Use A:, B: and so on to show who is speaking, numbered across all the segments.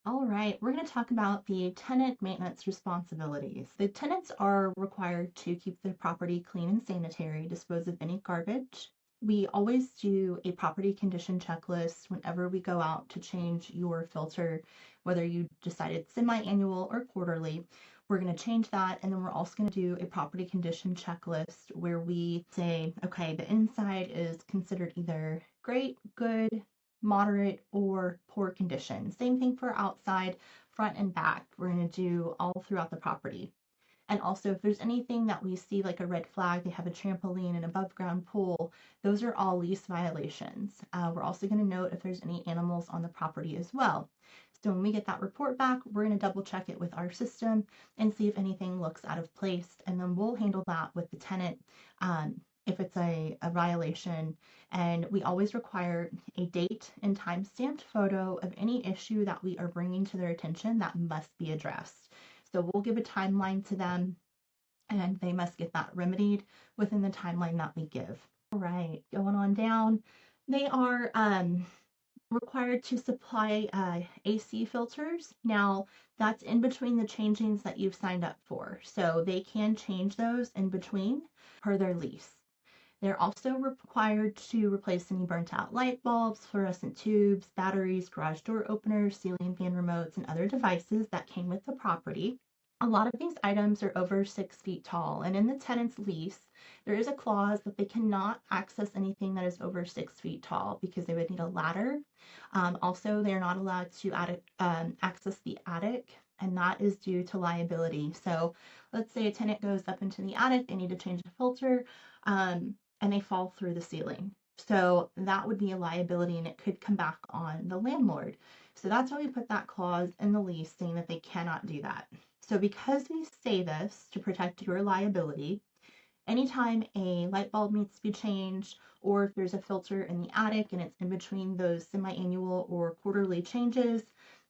A: All right, we're going to talk about the tenant maintenance responsibilities. The tenants are required to keep the property clean and sanitary, dispose of any garbage. We always do a property condition checklist whenever we go out to change your filter, whether you decided semi-annual or quarterly. We're going to change that, and then we're also going to do a property condition checklist where we say, okay, the inside is considered either great, good, moderate, or poor condition. Same thing for outside, front and back. We're going to do all throughout the property. And also, if there's anything that we see like a red flag, they have a trampoline, an above ground pool, those are all lease violations. We're also going to note if there's any animals on the property as well. So when we get that report back, we're going to double check it with our system and see if anything looks out of place. And then we'll handle that with the tenant if it's a violation. And we always require a date and time stamped photo of any issue that we are bringing to their attention that must be addressed. So we'll give a timeline to them and they must get that remedied within the timeline that we give. All right, going on down. They are required to supply AC filters. Now, that's in between the changings that you've signed up for. So they can change those in between per their lease. They're also required to replace any burnt out light bulbs, fluorescent tubes, batteries, garage door openers, ceiling fan remotes, and other devices that came with the property. A lot of these items are over 6 feet tall, and in the tenant's lease, there is a clause that they cannot access anything that is over 6 feet tall because they would need a ladder. Also, they're not allowed to access the attic, and that is due to liability. So let's say a tenant goes up into the attic, they need to change the filter, and they fall through the ceiling. So that would be a liability and it could come back on the landlord. So that's why we put that clause in the lease saying that they cannot do that. So because we say this to protect your liability, anytime a light bulb needs to be changed, or if there's a filter in the attic and it's in between those semi-annual or quarterly changes,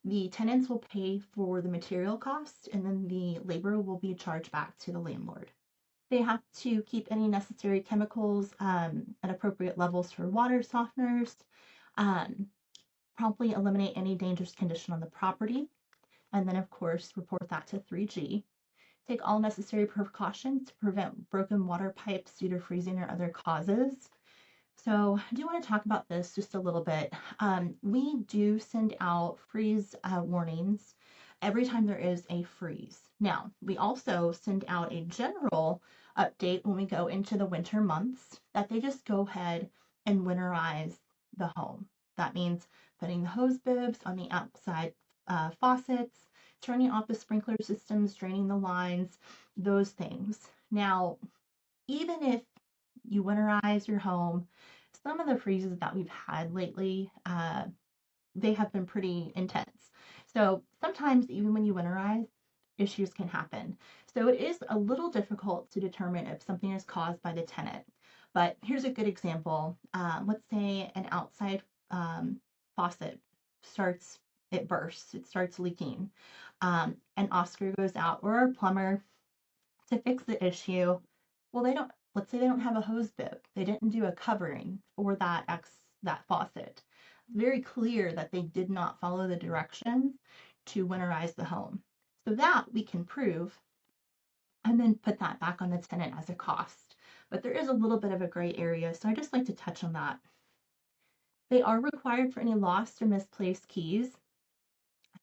A: the tenants will pay for the material cost and then the labor will be charged back to the landlord. They have to keep any necessary chemicals at appropriate levels for water softeners, um, promptly eliminate any dangerous condition on the property, and then of course report that to 3G. Take all necessary precautions to prevent broken water pipes due to freezing or other causes. So I do want to talk about this just a little bit. We do send out freeze warnings every time there is a freeze. Now, we also send out a general update when we go into the winter months that they just go ahead and winterize the home. That means putting the hose bibs on the outside faucets, turning off the sprinkler systems, draining the lines, those things. Now, even if you winterize your home, some of the freezes that we've had lately, they have been pretty intense. So sometimes even when you winterize, issues can happen. So it is a little difficult to determine if something is caused by the tenant. But here's a good example. Let's say an outside faucet it bursts, it starts leaking. And Oscar goes out, or our plumber, to fix the issue. Well, let's say they don't have a hose bib. They didn't do a covering for that faucet. Very clear that they did not follow the directions to winterize the home. So that we can prove and then put that back on the tenant as a cost. But there is a little bit of a gray area, so I just like to touch on that. They are required for any lost or misplaced keys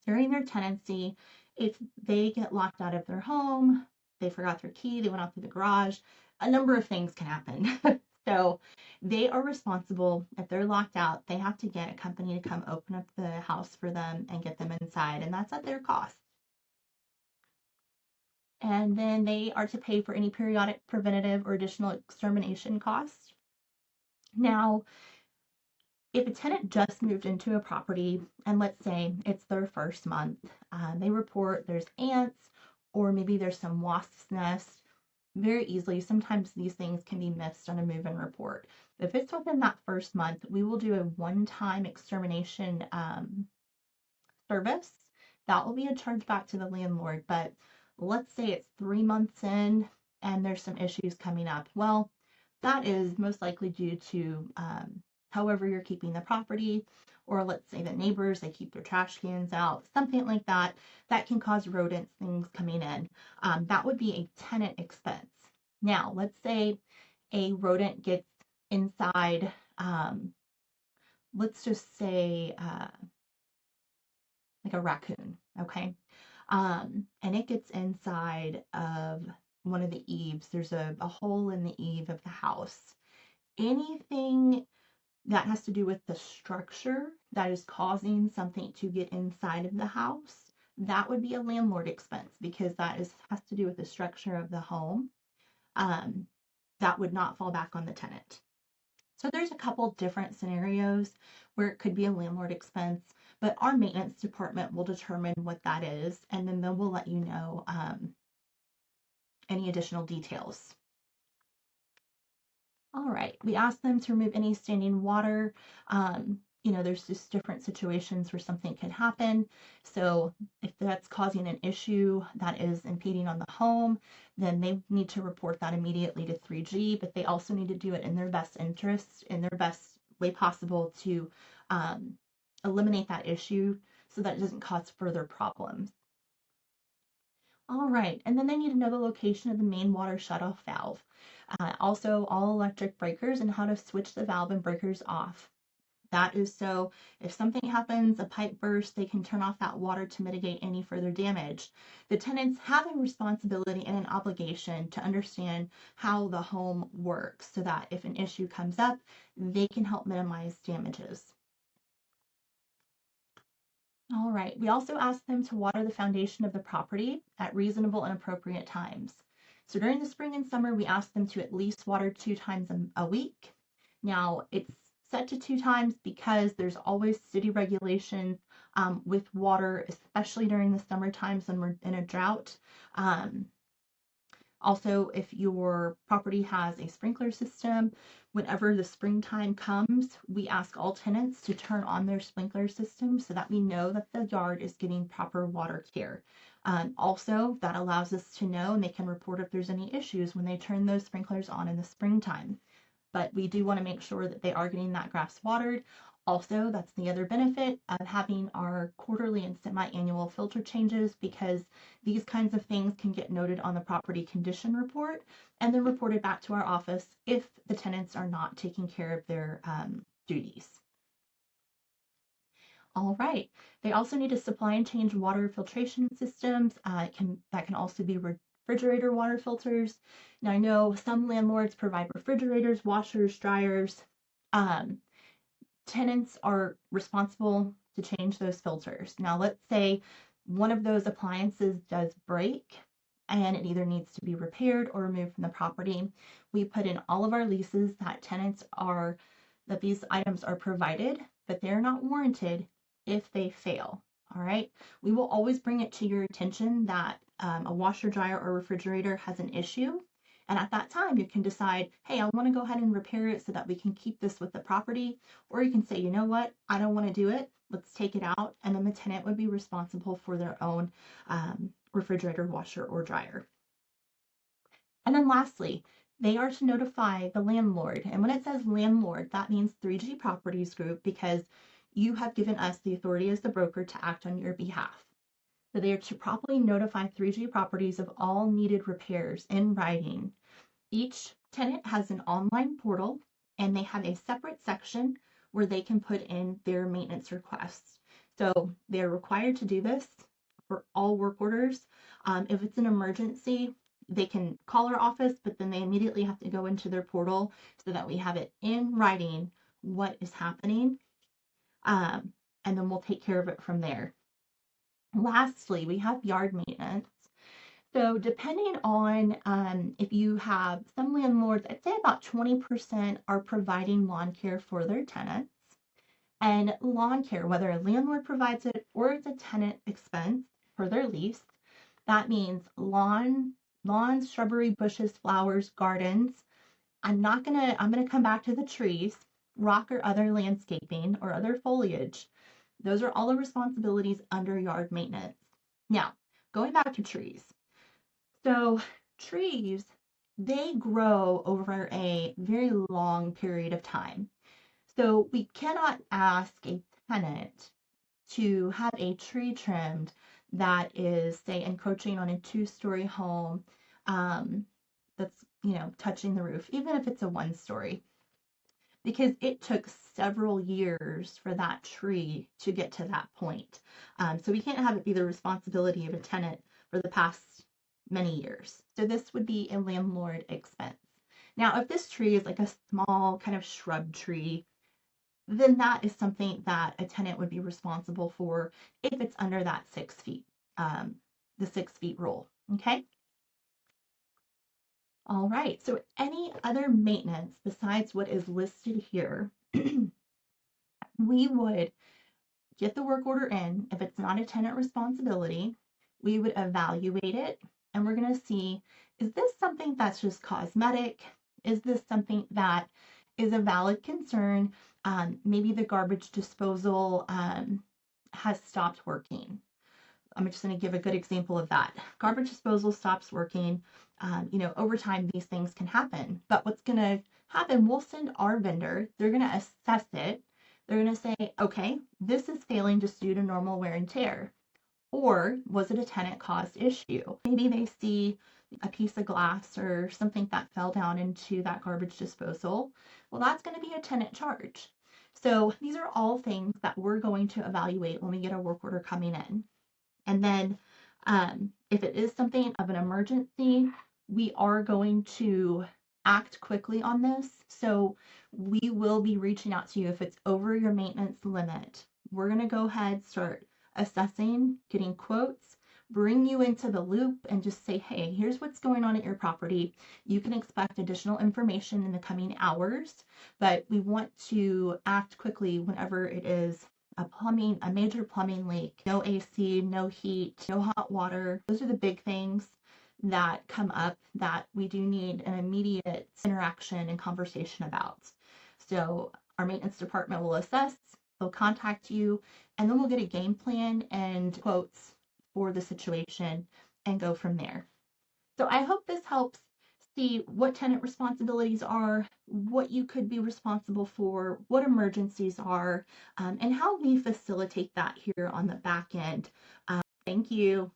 A: during their tenancy. If they get locked out of their home, they forgot their key, they went out through the garage, a number of things can happen. So they are responsible. If they're locked out, they have to get a company to come open up the house for them and get them inside, and that's at their cost. And then they are to pay for any periodic preventative or additional extermination costs. Now, if a tenant just moved into a property and let's say it's their first month, they report there's ants or maybe there's some wasp's nest very easily. Sometimes these things can be missed on a move-in report. If it's within that first month, we will do a one-time extermination service. That will be a charge back to the landlord. But let's say it's 3 months in and there's some issues coming up. Well, that is most likely due to however you're keeping the property, or let's say the neighbors, they keep their trash cans out, something like that, that can cause rodents, things coming in. That would be a tenant expense. Now, let's say a rodent gets inside, let's just say like a raccoon, okay? And it gets inside of one of the eaves. There's a hole in the eave of the house. Anything that has to do with the structure that is causing something to get inside of the house, that would be a landlord expense because that has to do with the structure of the home. That would not fall back on the tenant. So there's a couple different scenarios where it could be a landlord expense, but our maintenance department will determine what that is, and then we'll let you know any additional details. All right, we asked them to remove any standing water. There's just different situations where something can happen. So if that's causing an issue that is impeding on the home, then they need to report that immediately to 3G, but they also need to do it in their best interest, in their best way possible to eliminate that issue so that it doesn't cause further problems. All right, and then they need to know the location of the main water shutoff valve. Also, all electric breakers and how to switch the valve and breakers off. That is so if something happens, a pipe bursts, they can turn off that water to mitigate any further damage. The tenants have a responsibility and an obligation to understand how the home works so that if an issue comes up, they can help minimize damages. All right, we also asked them to water the foundation of the property at reasonable and appropriate times. So during the spring and summer, we asked them to at least water 2 times a week. Now, it's set to 2 times because there's always city regulation with water, especially during the summer times when we're in a drought. Also, if your property has a sprinkler system, whenever the springtime comes, we ask all tenants to turn on their sprinkler system so that we know that the yard is getting proper water care. Also, that allows us to know, and they can report if there's any issues when they turn those sprinklers on in the springtime. But we do want to make sure that they are getting that grass watered. Also, that's the other benefit of having our quarterly and semi-annual filter changes because these kinds of things can get noted on the property condition report and then reported back to our office if the tenants are not taking care of their duties. All right. They also need to supply and change water filtration systems. That can also be refrigerator water filters. Now I know some landlords provide refrigerators, washers, dryers. Tenants are responsible to change those filters. Now let's say one of those appliances does break and it either needs to be repaired or removed from the property. We put in all of our leases that these items are provided, but they're not warranted if they fail. All right. We will always bring it to your attention that a washer, dryer, or refrigerator has an issue. And at that time, you can decide, hey, I want to go ahead and repair it so that we can keep this with the property. Or you can say, you know what, I don't want to do it. Let's take it out. And then the tenant would be responsible for their own refrigerator, washer, or dryer. And then lastly, they are to notify the landlord. And when it says landlord, that means 3G Properties Group because you have given us the authority as the broker to act on your behalf. So they are to properly notify 3G Properties of all needed repairs in writing. Each tenant has an online portal and they have a separate section where they can put in their maintenance requests. So they're required to do this for all work orders. If it's an emergency, they can call our office, but then they immediately have to go into their portal so that we have it in writing what is happening. And then we'll take care of it from there. Lastly, we have yard maintenance. So depending on if you have some landlords, I'd say about 20% are providing lawn care for their tenants. And lawn care, whether a landlord provides it or it's a tenant expense for their lease, that means lawns, shrubbery, bushes, flowers, gardens. I'm gonna come back to the trees, rock or other landscaping or other foliage. Those are all the responsibilities under yard maintenance. Now, going back to trees. So trees, they grow over a very long period of time. So we cannot ask a tenant to have a tree trimmed that is, say, encroaching on a two-story home, um, that's, touching the roof, even if it's a one-story, because it took several years for that tree to get to that point. So we can't have it be the responsibility of a tenant for the past many years. So this would be a landlord expense. Now, if this tree is like a small kind of shrub tree, then that is something that a tenant would be responsible for if it's under that 6 feet, the 6 feet rule. Okay. All right. So any other maintenance besides what is listed here, we would get the work order in. If it's not a tenant responsibility, we would evaluate it, and we're going to see, is this something that's just cosmetic? Is this something that is a valid concern? Maybe the garbage disposal has stopped working. I'm just going to give a good example of that. Garbage disposal stops working. Over time, these things can happen. But what's going to happen, we'll send our vendor, they're going to assess it. They're going to say, okay, this is failing just due to normal wear and tear. Or was it a tenant caused issue? Maybe they see a piece of glass or something that fell down into that garbage disposal. Well, that's going to be a tenant charge. So these are all things that we're going to evaluate when we get a work order coming in. And then if it is something of an emergency, we are going to act quickly on this. So we will be reaching out to you if it's over your maintenance limit. We're going to go ahead, start assessing, getting quotes, bring you into the loop, and just say, hey, here's what's going on at your property. You can expect additional information in the coming hours, but we want to act quickly whenever it is a major plumbing leak, no AC, no heat, no hot water. Those are the big things that come up that we do need an immediate interaction and conversation about. So our maintenance department will assess, they'll contact you, and then we'll get a game plan and quotes for the situation and go from there. So I hope this helps see what tenant responsibilities are, what you could be responsible for, what emergencies are, and how we facilitate that here on the back end. Thank you.